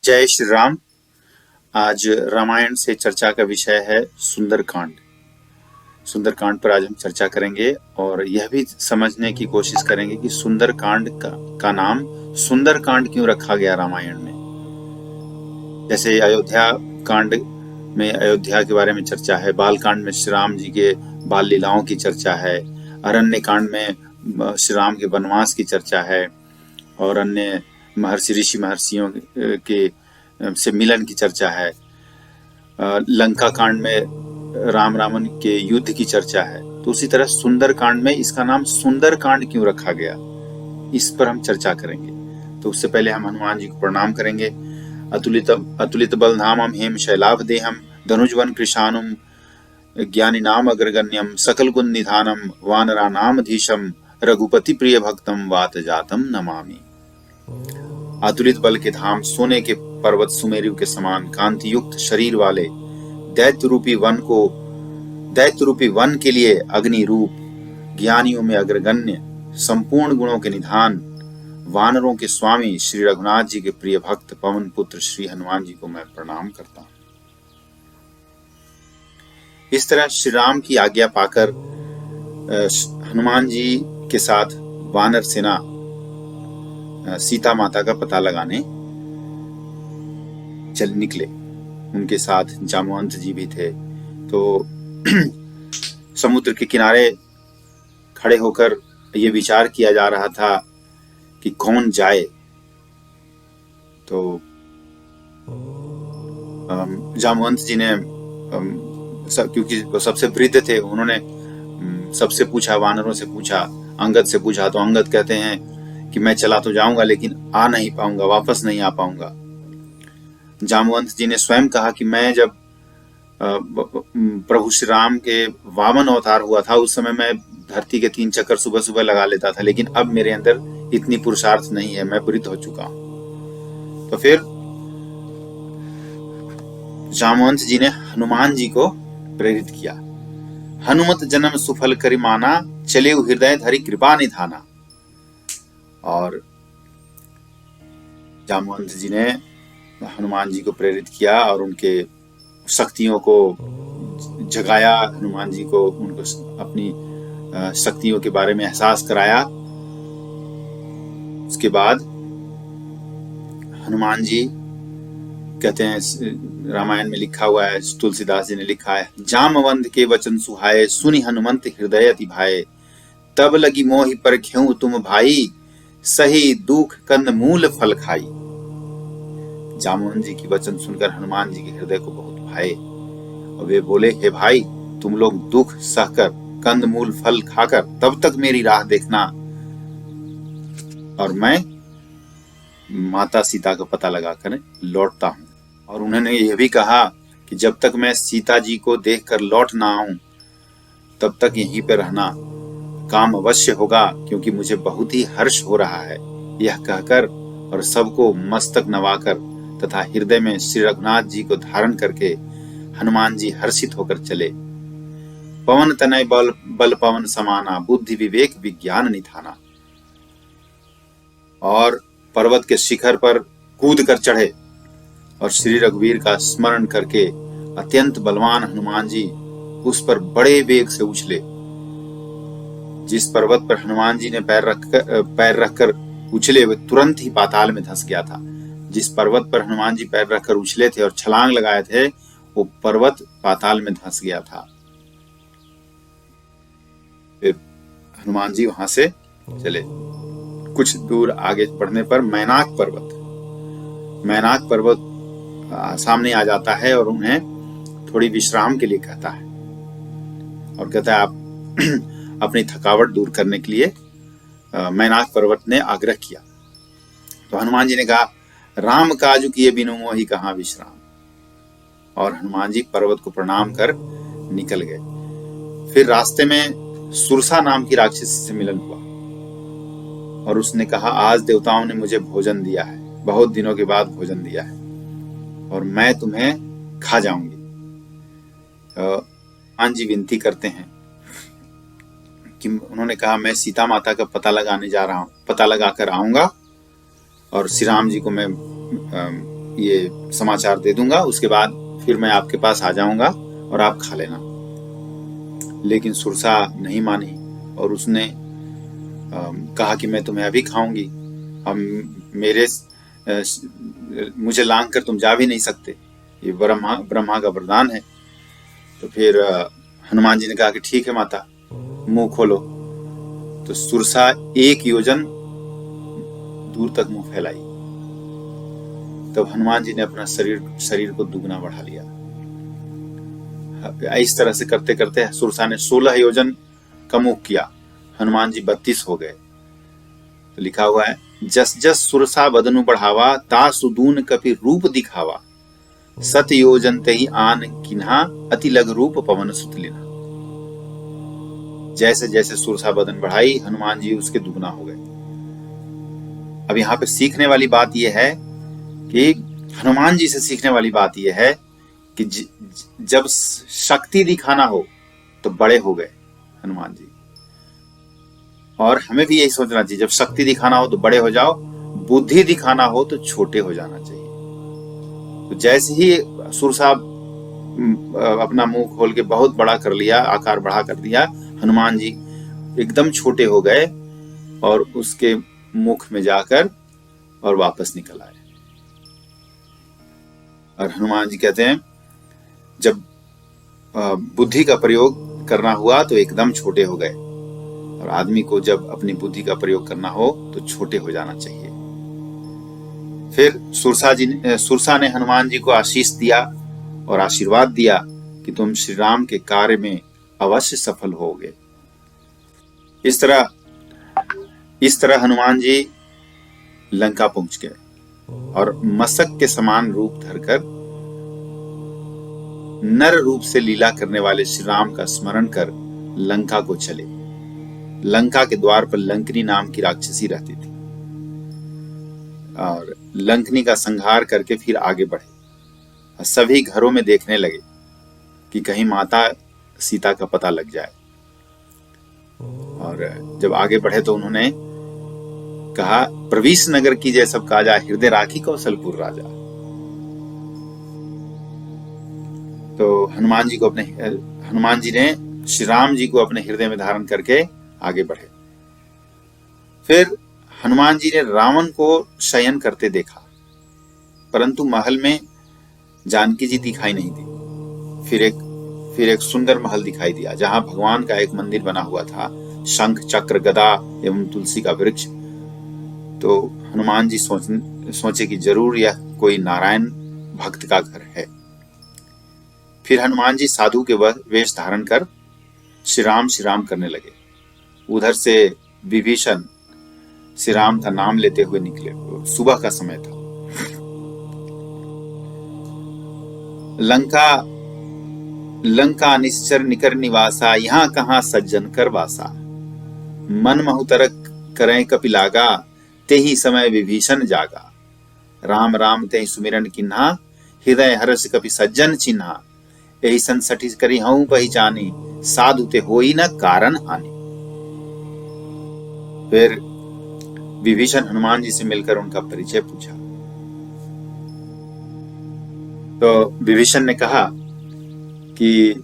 जय श्री राम। आज रामायण से चर्चा का विषय है सुंदरकांड। सुंदरकांड पर आज हम चर्चा करेंगे और यह भी समझने की कोशिश करेंगे कि सुंदरकांड का नाम सुंदरकांड क्यों रखा गया रामायण में। जैसे अयोध्या कांड में अयोध्या के बारे में चर्चा है, बाल कांड में श्री राम जी के बाल लीलाओं की चर्चा है, अरण्य कांड में श्री राम के वनवास की चर्चा है और अन्य ऋषि महर्षियों के से मिलन की चर्चा है। लंका कांड में राम रावण के युद्ध की चर्चा है। तो उसी तरह सुंदर कांड में इसका नाम सुंदर कांड क्यों रखा गया, इस पर हम चर्चा करेंगे। तो उससे पहले हम हनुमान जी को प्रणाम करेंगे। अतुलित बल धामम हेम शैलाभ देहम धनुजवन कृशानुम ज्ञानी नाम अग्रगण्यम सकल गुण निधानम वानरा नाम धीशम रघुपति प्रिय भक्तम वात जातम नमामि। अतुलित बल के धाम, सोने के पर्वत सुमेरु के समान कांति युक्त शरीर वाले, दैत्य रूपी वन के लिए अग्नि रूप, ज्ञानियों में अग्रगण्य, संपूर्ण गुणों के निधान, वानरों के स्वामी श्री रघुनाथ जी के प्रिय भक्त पवन पुत्र श्री हनुमान जी को मैं प्रणाम करता हूं। इस तरह श्री राम की आज्ञा पाकर हनुमान जी के साथ वानर सेना सीता माता का पता लगाने चल निकले। उनके साथ जामवंत जी भी थे। तो समुद्र के किनारे खड़े होकर ये विचार किया जा रहा था कि कौन जाए। तो जामवंत जी ने क्योंकि वो सबसे वृद्ध थे, उन्होंने सबसे पूछा, वानरों से पूछा, अंगद से पूछा। तो अंगद कहते हैं कि मैं चला तो जाऊंगा लेकिन आ नहीं पाऊंगा, वापस नहीं आ पाऊंगा। जामवंत जी ने स्वयं कहा कि मैं जब प्रभु श्री राम के वामन अवतार हुआ था उस समय मैं धरती के 3 चक्कर सुबह सुबह लगा लेता था, लेकिन अब मेरे अंदर इतनी पुरुषार्थ नहीं है, मैं वृद्ध हो चुका हूं। तो फिर जामवंत जी ने हनुमान जी को प्रेरित किया। हनुमत जन्म सुफल करि माना, चले हृदय धरि कृपा निधाना। और जामवंत जी ने हनुमान जी को प्रेरित किया और उनके शक्तियों को जगाया, हनुमान जी को उनको अपनी शक्तियों के बारे में एहसास कराया। उसके बाद हनुमान जी कहते हैं, रामायण में लिखा हुआ है, तुलसीदास जी ने लिखा है, जामवंत के वचन सुहाए, सुनि हनुमंत हृदय अति भाए, तब लगी मोहि पर खेऊ तुम भाई, सही दुख कंद मूल फल खाई। जामवंत जी की वचन सुनकर हनुमान जी के हृदय को बहुत भाए और वे बोले, हे भाई, तुम लोग दुख सहकर कंद मूल फल खाकर तब तक मेरी राह देखना और मैं माता सीता का पता लगाकर लौटता हूं। और उन्होंने यह भी कहा कि जब तक मैं सीता जी को देखकर लौट ना आऊं तब तक यहीं पे रहना, काम अवश्य होगा क्योंकि मुझे बहुत ही हर्ष हो रहा है। यह कहकर और सबको मस्तक नवाकर तथा हृदय में श्री रघुनाथ जी को धारण करके हनुमान जी हर्षित होकर चले। पवन तनय बल पवन समाना, बुद्धि विवेक विज्ञान निधाना। और पर्वत के शिखर पर कूद कर चढ़े और श्री रघुवीर का स्मरण करके अत्यंत बलवान हनुमान जी उस पर बड़े वेग से उछले। जिस पर्वत पर हनुमान जी ने पैर रखकर उछले वे तुरंत ही पाताल में धंस गया था। जिस पर्वत पर हनुमान जी पैर रखकर उछले थे और छलांग लगाए थे वो पर्वत पाताल में धंस गया था। फिर हनुमान जी वहां से चले। कुछ दूर आगे बढ़ने पर मैनाक पर्वत सामने आ जाता है और उन्हें थोड़ी विश्राम के लिए कहता है और कहता है, आप अपनी थकावट दूर करने के लिए मैनाक पर्वत ने आग्रह किया। तो हनुमान जी ने कहा, राम काजु किए बिनु मोहि कहाँ विश्राम। और हनुमान जी पर्वत को प्रणाम कर निकल गए। फिर रास्ते में सुरसा नाम की राक्षसी से मिलन हुआ और उसने कहा, आज देवताओं ने मुझे भोजन दिया है, बहुत दिनों के बाद भोजन दिया है और मैं तुम्हें खा जाऊंगी। हनुमान जी विनती करते हैं कि उन्होंने कहा, मैं सीता माता का पता लगाने जा रहा हूं, पता लगाकर आऊंगा और श्री राम जी को मैं ये समाचार दे दूंगा, उसके बाद फिर मैं आपके पास आ जाऊंगा और आप खा लेना। लेकिन सुरसा नहीं मानी और उसने कहा कि मैं तुम्हें अभी खाऊंगी, हम मेरे मुझे लांग कर तुम जा भी नहीं सकते, ये ब्रह्मा ब्रह्मा का वरदान है। तो फिर हनुमान जी ने कहा कि ठीक है माता, मुंह खोलो। तो सुरसा 1 योजन दूर तक मुंह फैलाई। तब हनुमान जी ने अपना शरीर को दुगना बढ़ा लिया। इस तरह से करते करते सुरसा ने 16 योजन का मुख किया, हनुमान जी 32 हो गए। तो लिखा हुआ है, जस जस सुरसा बदनु बढ़ावा, ता सुदून कपि रूप दिखावा, सत योजन तही आन किन्हा, अति लघु रूप पवन सुत लिन्हा। जैसे जैसे सुरसा बदन बढ़ाई, हनुमान जी उसके दुगना हो गए। अब यहाँ पे सीखने वाली बात यह है कि हनुमान जी से सीखने वाली बात यह है कि जब शक्ति दिखाना हो तो बड़े हो गए हनुमान जी, और हमें भी यही सोचना चाहिए, जब शक्ति दिखाना हो तो बड़े हो जाओ, बुद्धि दिखाना हो तो छोटे हो जाना चाहिए। तो जैसे ही सुरसा अपना मुंह खोल के बहुत बड़ा कर लिया, आकार बढ़ा कर दिया, हनुमान जी एकदम छोटे हो गए और उसके मुख में जाकर और वापस निकल आए। और हनुमान जी कहते हैं, जब बुद्धि का प्रयोग करना हुआ तो एकदम छोटे हो गए, और आदमी को जब अपनी बुद्धि का प्रयोग करना हो तो छोटे हो जाना चाहिए। फिर सुरसा ने हनुमान जी को आशीष दिया और आशीर्वाद दिया कि तुम श्री राम के कार्य में अवश्य सफल होगे। इस तरह हनुमान जी लंका पहुंच गए और मशक के समान रूप धरकर नर रूप से लीला करने वाले श्री राम का स्मरण कर लंका को चले। लंका के द्वार पर लंकनी नाम की राक्षसी रहती थी, और लंकनी का संहार करके फिर आगे बढ़े। सभी घरों में देखने लगे कि कहीं माता सीता का पता लग जाए। और जब आगे बढ़े तो उन्होंने कहा, प्रवीष नगर की जय सब काजा, हृदय राखी कौशलपुर राजा। तो हनुमान जी ने श्री राम जी को अपने हृदय में धारण करके आगे बढ़े। फिर हनुमान जी ने रावण को शयन करते देखा, परंतु महल में जानकी जी दिखाई नहीं दी। फिर एक सुंदर महल दिखाई दिया, जहां भगवान का एक मंदिर बना हुआ था, शंख चक्र गदा एवं तुलसी का वृक्ष। तो हनुमान जी सोचे कि जरूर यह कोई नारायण भक्त का घर है। फिर हनुमान जी साधु के वेश धारण कर श्री राम करने लगे। उधर से विभीषण श्री राम का नाम लेते हुए निकले। सुबह का समय था। लंका निश्चर निकर निवासा, यहाँ कहाँ सज्जन कर वासा। मन महुतरक करें कपिलागा, ते ही समय विभीषण जागा। राम राम ते सुमिरन किन्हा, हृदय हर्ष कपि सज्जन चिन्हा। यही संसठी करी हूं पहचानी, साधु ते होई न कारण हानि। फिर विभीषण हनुमान जी से मिलकर उनका परिचय पूछा। तो विभीषण ने कहा कि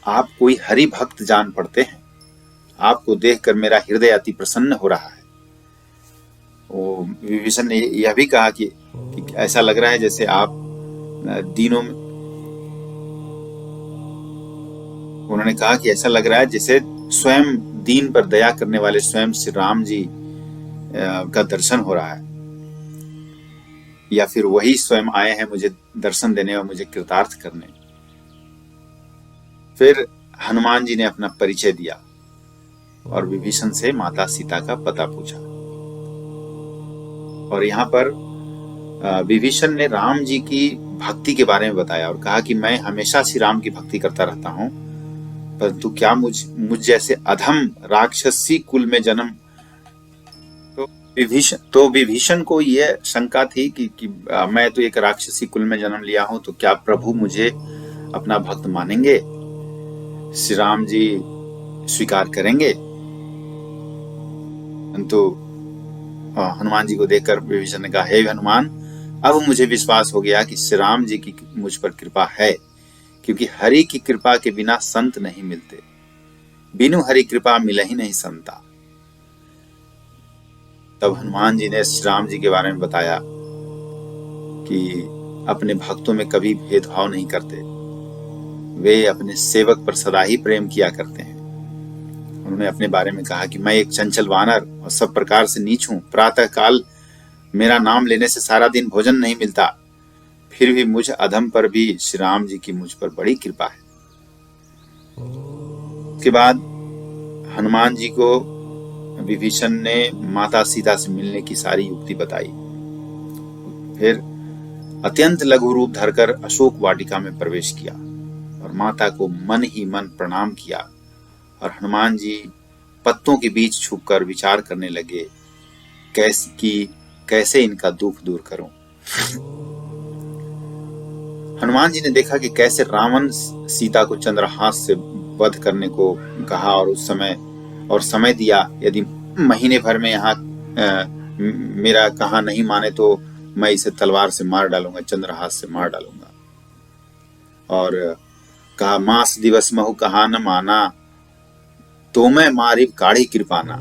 आप कोई हरि भक्त जान पड़ते हैं, आपको देखकर मेरा हृदय अति प्रसन्न हो रहा है। विभीषण ने यह भी कहा कि ऐसा लग रहा है जैसे आप दीनों में, उन्होंने कहा कि ऐसा लग रहा है जैसे स्वयं दीन पर दया करने वाले स्वयं श्री राम जी का दर्शन हो रहा है, या फिर वही स्वयं आए हैं मुझे दर्शन देने और मुझे कृतार्थ करने। फिर हनुमान जी ने अपना परिचय दिया और विभीषण से माता सीता का पता पूछा। और यहाँ पर विभीषण ने राम जी की भक्ति के बारे में बताया और कहा कि मैं हमेशा श्री राम की भक्ति करता रहता हूँ, परंतु क्या मुझ जैसे अधम राक्षसी कुल में जन्म। तो विभीषण को यह शंका थी कि मैं तो एक राक्षसी कुल में जन्म लिया हूं, तो क्या प्रभु मुझे अपना भक्त मानेंगे, श्री राम जी स्वीकार करेंगे। परंतु हनुमान जी को देखकर विभीषण ने कहा, हे हनुमान, अब मुझे विश्वास हो गया कि श्री राम जी की मुझ पर कृपा है, क्योंकि हरि की कृपा के बिना संत नहीं मिलते, बिनु हरि कृपा मिला ही नहीं संता। तब हनुमान जी ने श्री राम जी के बारे में बताया कि अपने भक्तों में कभी भेदभाव नहीं करते, वे अपने सेवक पर सदा ही प्रेम किया करते हैं। उन्होंने अपने बारे में कहा कि मैं एक चंचल वानर और सब प्रकार से नीच हूं, प्रातः काल मेरा नाम लेने से सारा दिन भोजन नहीं मिलता, फिर भी मुझ अधम पर भी श्री राम जी की मुझ पर बड़ी कृपा है। उसके बाद हनुमान जी को विभीषण ने माता सीता से मिलने की सारी युक्ति बताई। फिर अत्यंत लघु रूप धरकर अशोक वाटिका में प्रवेश किया और माता को मन ही मन प्रणाम किया, और हनुमान जी पत्तों के बीच छुपकर विचार करने लगे कैसे इनका दुख दूर करूं। हनुमान जी ने देखा कि कैसे रावण सीता को चंद्रहास से वध करने को कहा और समय दिया, यदि महीने भर में यहाँ मेरा कहा नहीं माने तो मैं इसे तलवार से मार डालूंगा, चंद्रहास से मार डालूंगा। और कहा मास दिवस महु कहा न माना, तो मैं मारिब काढ़ी कृपाना।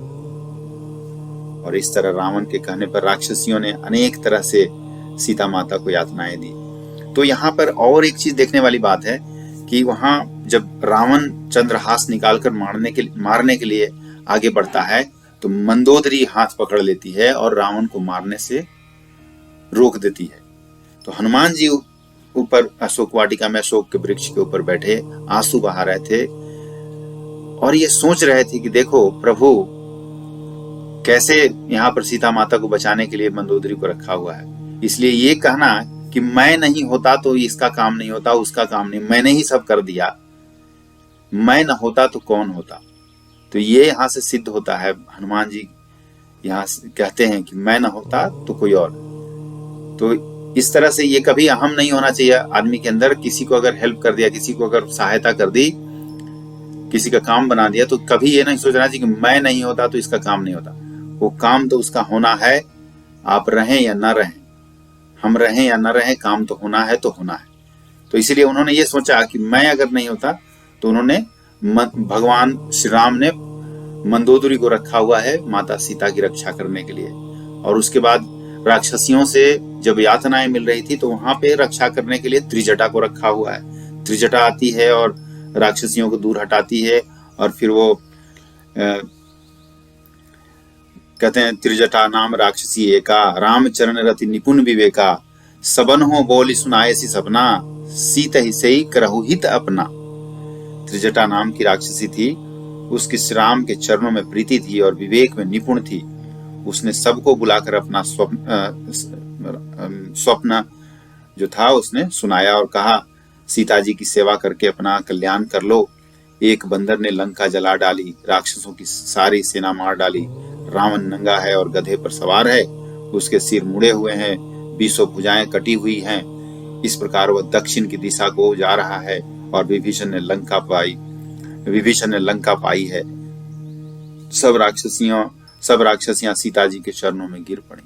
और इस तरह रावण के कहने पर राक्षसियों ने अनेक तरह से सीता माता को यातनाएं दी। तो यहाँ पर और एक चीज देखने वाली बात है कि वहां जब रावण चंद्रहास निकालकर मारने के लिए आगे बढ़ता है तो मंदोदरी हाथ पकड़ लेती है और रावण को मारने से रोक देती है। तो हनुमान जी ऊपर अशोक वाटिका में अशोक के वृक्ष के ऊपर बैठे आंसू बहा रहे थे और ये सोच रहे थे कि देखो प्रभु कैसे यहाँ पर सीता माता को बचाने के लिए मंदोदरी को रखा हुआ है। इसलिए ये कहना कि मैं नहीं होता तो इसका काम नहीं होता, उसका काम नहीं, मैंने ही सब कर दिया, मैं न होता तो कौन होता। तो ये यहाँ से सिद्ध होता है, हनुमान जी यहाँ कहते हैं कि मैं न होता तो कोई और। तो इस तरह से ये कभी अहम नहीं होना चाहिए आदमी के अंदर। किसी को अगर हेल्प कर दिया, किसी को अगर सहायता कर दी, किसी का काम बना दिया, तो कभी ये नहीं सोचना चाहिए कि मैं नहीं होता तो इसका काम नहीं होता। वो काम तो उसका होना है, आप रहें या ना रहें, हम रहें या ना रहें, काम तो होना है तो होना है। तो इसीलिए उन्होंने ये सोचा कि मैं अगर नहीं होता तो उन्होंने भगवान श्री राम ने मंदोदरी को रखा हुआ है माता सीता की रक्षा करने के लिए। और उसके बाद राक्षसियों से जब यातनाएं मिल रही थी तो वहां पे रक्षा करने के लिए त्रिजटा को रखा हुआ है। त्रिजटा आती है और राक्षसियों को दूर हटाती है। और फिर वो कहते हैं त्रिजटा नाम राक्षसी एका, राम चरण रति निपुण विवेका, सबन हो बोली सुनाए सी सपना, सीत ही सही करहु हित अपना। त्रिजटा नाम की राक्षसी थी, उसकी श्री राम के चरणों में प्रीति थी और विवेक में निपुण थी। उसने सबको बुलाकर अपना स्वप्न जो था उसने सुनाया और कहा सीता जी की सेवा करके अपना कल्याण कर लो। एक बंदर ने लंका जला डाली, राक्षसों की सारी सेना मार डाली। रावण नंगा है और गधे पर सवार है, उसके सिर मुड़े हुए हैं, 20 भुजाएं कटी हुई हैं। इस प्रकार वह दक्षिण की दिशा को जा रहा है और विभीषण ने लंका पाई है। सब राक्षसियां सीता जी के चरणों में गिर पड़ी।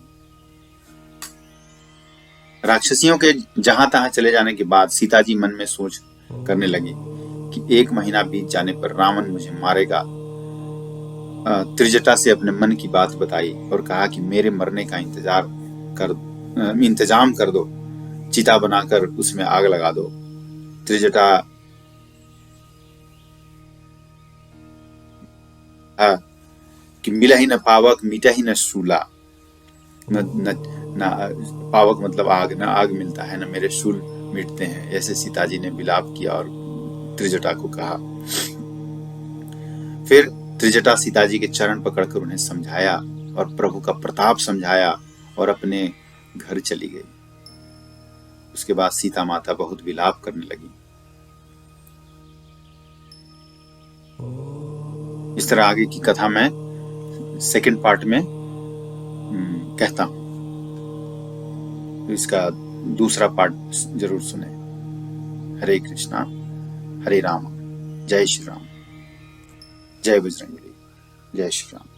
राक्षसियों के जहां तहां चले जाने के बाद सीता जी मन में सोच करने लगी कि 1 महीना बीत जाने पर रावण मुझे मारेगा। त्रिजटा से अपने मन की बात बताई और कहा कि मेरे मरने का इंतजाम कर दो, चिता बनाकर उसमें आग लगा दो। त्रिजटा कि मिला ही न पावक, मीठा ही न शूला। न पावक मतलब आग, न आग मिलता है न मेरे शूल मिटते हैं। ऐसे सीता जी ने विलाप किया और त्रिजटा को कहा। फिर त्रिजटा सीता जी के चरण पकड़कर उन्हें समझाया और प्रभु का प्रताप समझाया और अपने घर चली गई। उसके बाद सीता माता बहुत विलाप करने लगी। इस तरह आगे की कथा मैं सेकंड पार्ट में कहता हूं, तो इसका दूसरा पार्ट जरूर सुने। हरे कृष्णा, हरे राम, जय श्री राम, जय बजरंगबली, जय श्री राम।